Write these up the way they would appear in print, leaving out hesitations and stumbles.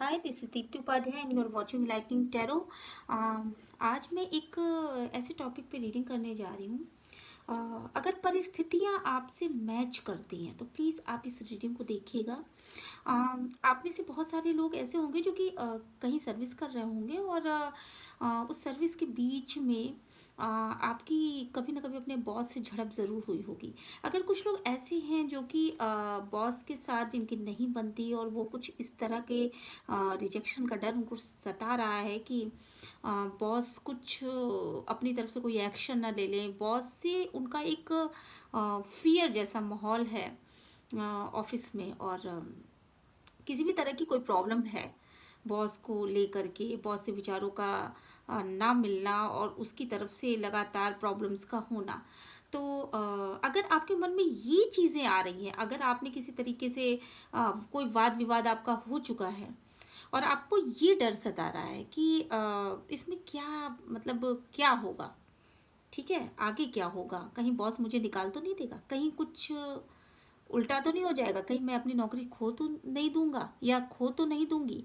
Hi, this is Deepti Upadhyay and you are watching lightning tarot. आज मैं एक ऐसे टॉपिक पे रीडिंग करने जा रही हूँ। अगर परिस्थितियाँ आपसे मैच करती हैं तो प्लीज़ आप इस रीडिंग को देखिएगा। आप में से बहुत सारे लोग ऐसे होंगे जो कि कहीं सर्विस कर रहे होंगे और उस सर्विस के बीच में आपकी कभी ना कभी अपने बॉस से झड़प ज़रूर हुई होगी। अगर कुछ लोग ऐसे हैं जो कि बॉस के साथ जिनकी नहीं बनती और वो कुछ इस तरह के रिजेक्शन का डर उनको सता रहा है कि बॉस कुछ अपनी तरफ से कोई एक्शन ना ले लें, बॉस से उनका एक फियर जैसा माहौल है ऑफिस में, और किसी भी तरह की कोई प्रॉब्लम है बॉस को लेकर के, बॉस से विचारों का ना मिलना और उसकी तरफ से लगातार प्रॉब्लम्स का होना। तो अगर आपके मन में ये चीज़ें आ रही हैं, अगर आपने किसी तरीके से कोई वाद विवाद आपका हो चुका है और आपको ये डर सता रहा है कि इसमें क्या मतलब क्या होगा, ठीक है, आगे क्या होगा, कहीं बॉस मुझे निकाल तो नहीं देगा, कहीं कुछ उल्टा तो नहीं हो जाएगा, कहीं मैं अपनी नौकरी खो तो नहीं दूंगा या खो तो नहीं दूंगी।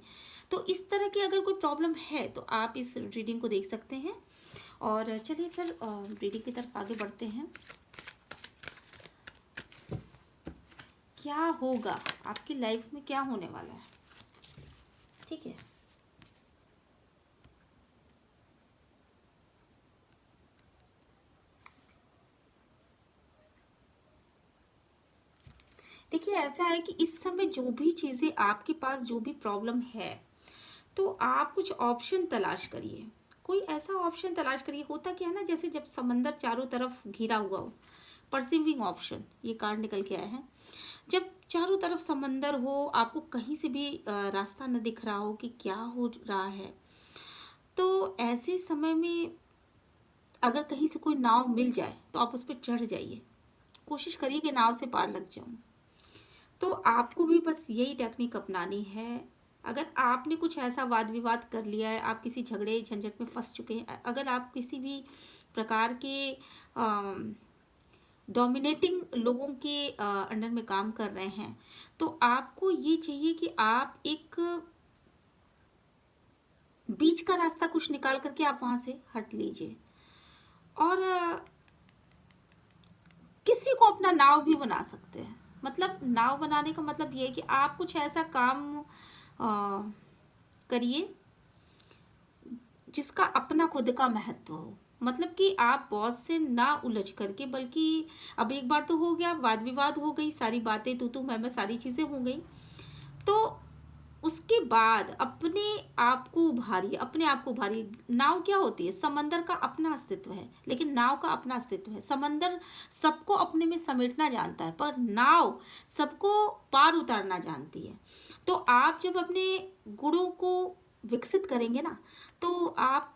तो इस तरह की अगर कोई प्रॉब्लम है तो आप इस रीडिंग को देख सकते हैं। और चलिए फिर रीडिंग की तरफ आगे बढ़ते हैं। क्या होगा आपकी लाइफ में, क्या होने वाला है, ठीक है। देखिए, ऐसा है कि इस समय जो भी चीज़ें आपके पास, जो भी प्रॉब्लम है, तो आप कुछ ऑप्शन तलाश करिए, कोई ऐसा ऑप्शन तलाश करिए। होता क्या है ना, जैसे जब समंदर चारों तरफ घिरा हुआ हो, परसीविंग ऑप्शन ये कार्ड निकल के आया है। जब चारों तरफ समंदर हो, आपको कहीं से भी रास्ता न दिख रहा हो कि क्या हो रहा है, तो ऐसे समय में अगर कहीं से कोई नाव मिल जाए तो आप उस पर चढ़ जाइए, कोशिश करिए कि नाव से पार लग जाऊं। तो आपको भी बस यही टेक्निक अपनानी है। अगर आपने कुछ ऐसा वाद विवाद कर लिया है, आप किसी झगड़े झंझट में फंस चुके हैं, अगर आप किसी भी प्रकार के डोमिनेटिंग लोगों के अंडर में काम कर रहे हैं, तो आपको ये चाहिए कि आप एक बीच का रास्ता कुछ निकाल करके आप वहां से हट लीजिए। और किसी को अपना नाव भी बना सकते हैं। मतलब नाव बनाने का मतलब ये है कि आप कुछ ऐसा काम करिए जिसका अपना खुद का महत्व हो। मतलब कि आप बॉस से ना उलझ करके, बल्कि अब एक बार तो हो गया, वाद विवाद हो गई, सारी बातें तू मैं सारी चीजें हो गई, तो उसके बाद अपने आप को उभारिए, अपने आप को उभारिए। नाव क्या होती है? समंदर का अपना अस्तित्व है, लेकिन नाव का अपना अस्तित्व है। समंदर सबको अपने में समेटना जानता है, पर नाव सबको पार उतारना जानती है। तो आप जब अपने गुणों को विकसित करेंगे ना, तो आप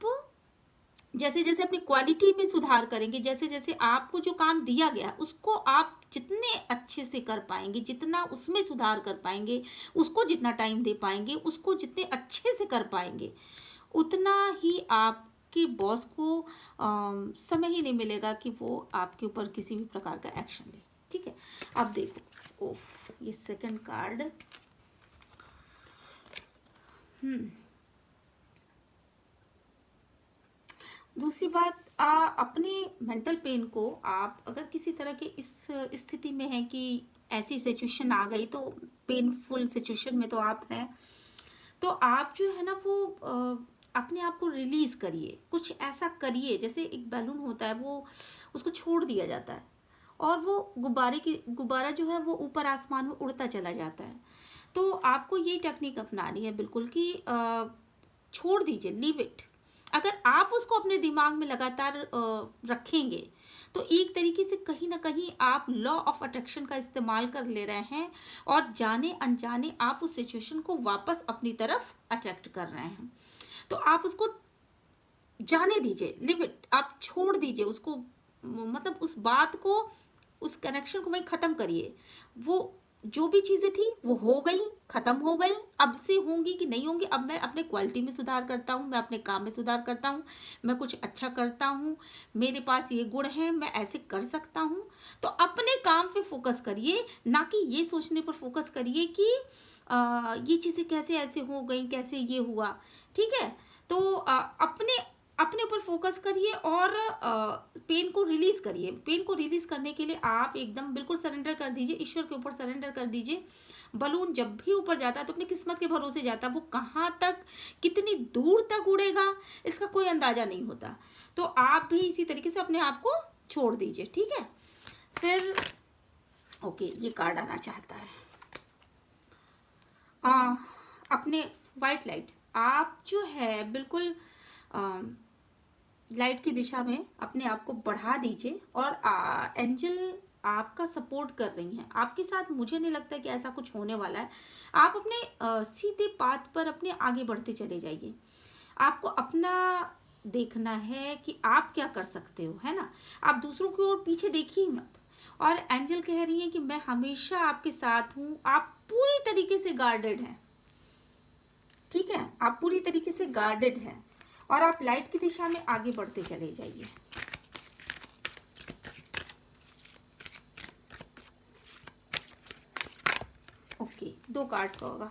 जैसे जैसे अपनी क्वालिटी में सुधार करेंगे, जैसे जैसे आपको जो काम दिया गया उसको आप जितने अच्छे से कर पाएंगे, जितना उसमें सुधार कर पाएंगे, उसको जितना टाइम दे पाएंगे, उसको जितने अच्छे से कर पाएंगे, उतना ही आपके बॉस को समय ही नहीं मिलेगा कि वो आपके ऊपर किसी भी प्रकार का एक्शन ले, ठीक है। अब देखो, ओफ, ये सेकंड कार्ड। दूसरी बात, अपने मेंटल पेन को आप अगर किसी तरह के इस स्थिति में है कि ऐसी सिचुएशन आ गई, तो पेनफुल सिचुएशन में तो आप हैं, तो आप जो है ना वो अपने आप को रिलीज करिए, कुछ ऐसा करिए जैसे एक बैलून होता है, वो उसको छोड़ दिया जाता है और वो गुब्बारा जो है वो ऊपर आसमान में उड़ता चला जाता है। तो आपको ये टेक्निक अपनानी है बिल्कुल कि छोड़ दीजिए, लीव इट। अगर आप उसको अपने दिमाग में लगातार रखेंगे, तो एक तरीके से कहीं ना कहीं आप लॉ ऑफ अट्रैक्शन का इस्तेमाल कर ले रहे हैं और जाने अनजाने आप उस सिचुएशन को वापस अपनी तरफ अट्रैक्ट कर रहे हैं। तो आप उसको जाने दीजिए, लिव इट, आप छोड़ दीजिए उसको, मतलब उस बात को, उस कनेक्शन को वहीं ख़त्म करिए। वो जो भी चीज़ें थी वो हो गई, ख़त्म हो गई। अब से होंगी कि नहीं होंगी, अब मैं अपने क्वालिटी में सुधार करता हूँ, मैं अपने काम में सुधार करता हूँ, मैं कुछ अच्छा करता हूँ, मेरे पास ये गुण हैं, मैं ऐसे कर सकता हूँ। तो अपने काम पे फोकस करिए, ना कि ये सोचने पर फोकस करिए कि ये चीज़ें कैसे ऐसे हो गई, कैसे ये हुआ। ठीक है, तो अपने अपने ऊपर फोकस करिए और पेन को रिलीज करिए। पेन को रिलीज करने के लिए आप एकदम बिल्कुल सरेंडर कर दीजिए, ईश्वर के ऊपर सरेंडर कर दीजिए। बलून जब भी ऊपर जाता है तो अपनी किस्मत के भरोसे जाता है, वो कहाँ तक कितनी दूर तक उड़ेगा इसका कोई अंदाजा नहीं होता। तो आप भी इसी तरीके से अपने आप को छोड़ दीजिए। ठीक है, फिर ओके, ये कार्ड आना चाहता है। अपने वाइट लाइट आप जो है बिल्कुल लाइट की दिशा में अपने आप को बढ़ा दीजिए और एंजल आपका सपोर्ट कर रही हैं आपके साथ। मुझे नहीं लगता कि ऐसा कुछ होने वाला है। आप अपने सीधे पाथ पर अपने आगे बढ़ते चले जाइए। आपको अपना देखना है कि आप क्या कर सकते हो, है ना। आप दूसरों की ओर पीछे देखिए मत। और एंजल कह रही है कि मैं हमेशा आपके साथ हूँ। आप पूरी तरीके से गार्डेड हैं। ठीक है, आप पूरी तरीके से गार्डेड हैं और आप लाइट की दिशा में आगे बढ़ते चले जाइए। ओके, 2 कार्ड्स होगा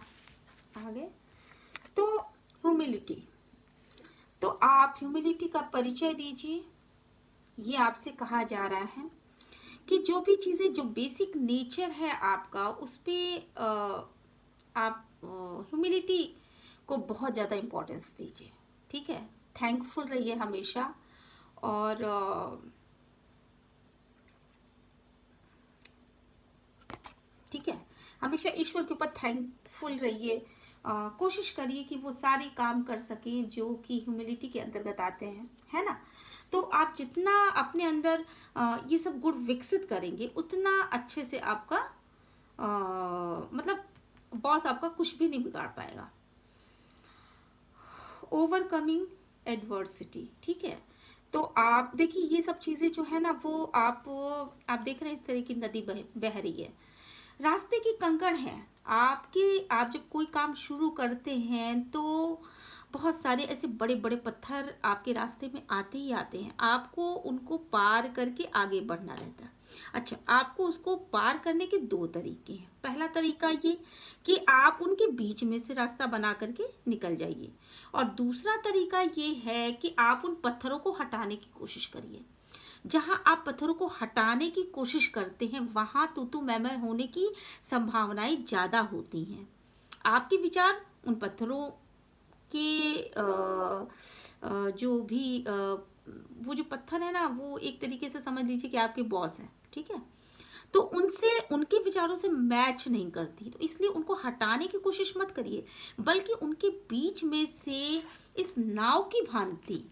आगे। तो ह्यूमिलिटी, तो आप ह्यूमिलिटी का परिचय दीजिए। ये आपसे कहा जा रहा है कि जो भी चीज़ें, जो बेसिक नेचर है आपका, उस पर आप ह्यूमिलिटी को बहुत ज़्यादा इम्पोर्टेंस दीजिए। ठीक है, थैंकफुल रहिए हमेशा और ठीक है, हमेशा ईश्वर के ऊपर थैंकफुल रहिए। कोशिश करिए कि वो सारे काम कर सकें जो कि ह्यूमिलिटी के अंतर्गत आते हैं, है ना। तो आप जितना अपने अंदर ये सब गुण विकसित करेंगे उतना अच्छे से आपका मतलब बॉस आपका कुछ भी नहीं बिगाड़ पाएगा। ओवरकमिंग एडवर्सिटी, ठीक है। तो आप देखिए ये सब चीज़ें जो है ना वो आप देख रहे हैं इस तरह की नदी बह रही है, रास्ते की कंकड़ है आपके। आप जब कोई काम शुरू करते हैं तो बहुत सारे ऐसे बड़े बड़े पत्थर आपके रास्ते में आते ही आते हैं। आपको उनको पार करके आगे बढ़ना रहता है। अच्छा, आपको उसको पार करने के 2 तरीके हैं। पहला तरीका ये कि आप उनके बीच में से रास्ता बना करके निकल जाइए, और दूसरा तरीका ये है कि आप उन पत्थरों को हटाने की कोशिश करिए। जहां आप पत्थरों को हटाने की कोशिश करते हैं वहां तू मैं होने की संभावनाएं ज़्यादा होती हैं। आपके विचार उन पत्थरों के जो भी वो जो पत्थर है ना, वो एक तरीके से समझ लीजिए कि आपके बॉस हैं। ठीक है, तो उनसे, उनके विचारों से मैच नहीं करती, तो इसलिए उनको हटाने की कोशिश मत करिए, बल्कि उनके बीच में से इस नाव की भांति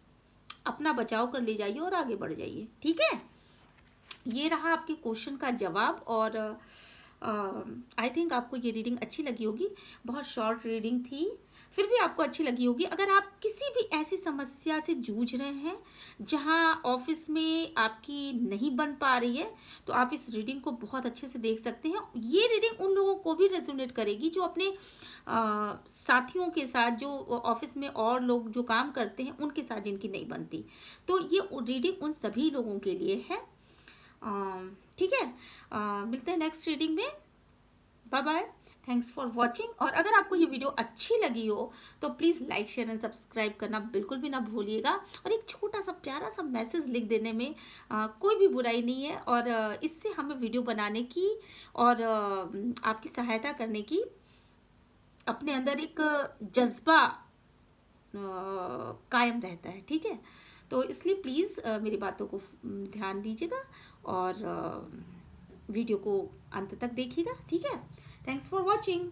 अपना बचाव कर ले जाइए और आगे बढ़ जाइए। ठीक है, ये रहा आपके क्वेश्चन का जवाब। और आई थिंक आपको ये रीडिंग अच्छी लगी होगी। बहुत शॉर्ट रीडिंग थी, फिर भी आपको अच्छी लगी होगी। अगर आप किसी भी ऐसी समस्या से जूझ रहे हैं जहां ऑफिस में आपकी नहीं बन पा रही है, तो आप इस रीडिंग को बहुत अच्छे से देख सकते हैं। ये रीडिंग उन लोगों को भी रेजोनेट करेगी जो अपने साथियों के साथ, जो ऑफिस में और लोग जो काम करते हैं उनके साथ जिनकी नहीं बनती। तो ये रीडिंग उन सभी लोगों के लिए है। ठीक है, मिलते हैं नेक्स्ट रीडिंग में। Bye bye, thanks for watching. और अगर आपको ये वीडियो अच्छी लगी हो तो please like, share and subscribe करना बिल्कुल भी ना भूलिएगा। और एक छोटा सा प्यारा सा मैसेज लिख देने में कोई भी बुराई नहीं है, और इससे हमें वीडियो बनाने की और आपकी सहायता करने की अपने अंदर एक जज्बा कायम रहता है। ठीक है, तो इसलिए प्लीज़ मेरी बातों को ध्यान दीजिएगा और वीडियो को अंत तक देखिएगा। ठीक है, थैंक्स फॉर वॉचिंग।